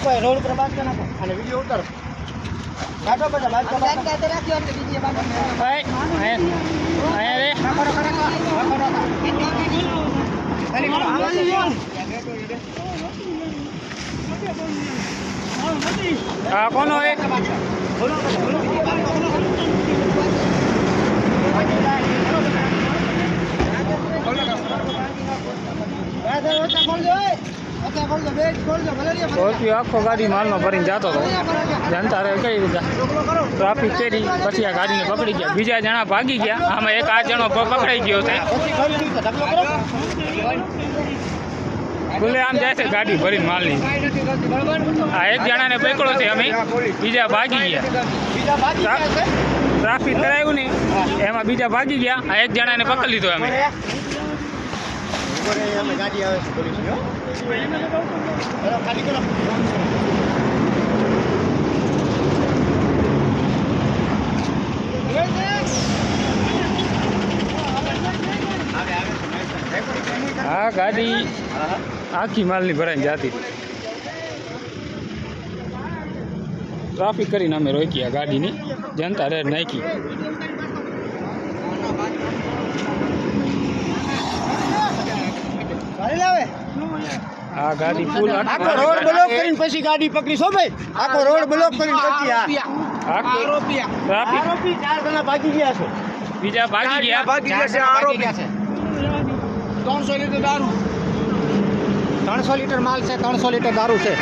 Road ઉપર બાદ કરી નાખો અને વિડીયો ઉતારો. કાઢો બધા બાદ કરો. રાખ્યો એટલે બીજી બાદ ભાઈ આયા રે કરો હા કોનો હે આખો ગાડી માલનો ભરીને જતો હતો. જનતા રે કઈ રીતે ટ્રાફિક કરી પછી આ ગાડીને પકડી ગયા. બીજા જણા ભાગી ગયા. આમાં એક આ જણો પકડાઈ ગયો છે. ખુલ્લે આમ જાય છે ગાડી ભરીને માલની. આ એક જણાને પકડ્યો છે અમે. બીજા ભાગી ગયા. ટ્રાફિક કરાયું ને એમાં બીજા ભાગી ગયા. આ એક જણાને પકડી લીધો અમે. ગાડી આવે છે પોલીસ ખાલી કરો. હા ગાડી આખી માલની ભરાઈને જતી. ટ્રાફિક કરીને અમે રોકી આ ગાડીની. જનતા રેડ નાખી. આ ગાડી ફૂલ આખો રોડ બ્લોક કરીને પછી ગાડી પકડી છો ભાઈ. આખો રોડ બ્લોક કરીને પછી આરોપી 4 જણા ભાગી ગયા છે. બીજા ભાગી ગયા છે. આરોપી 300 લીટર દારૂ 300 લીટર માલ છે. 300 લીટર દારૂ છે.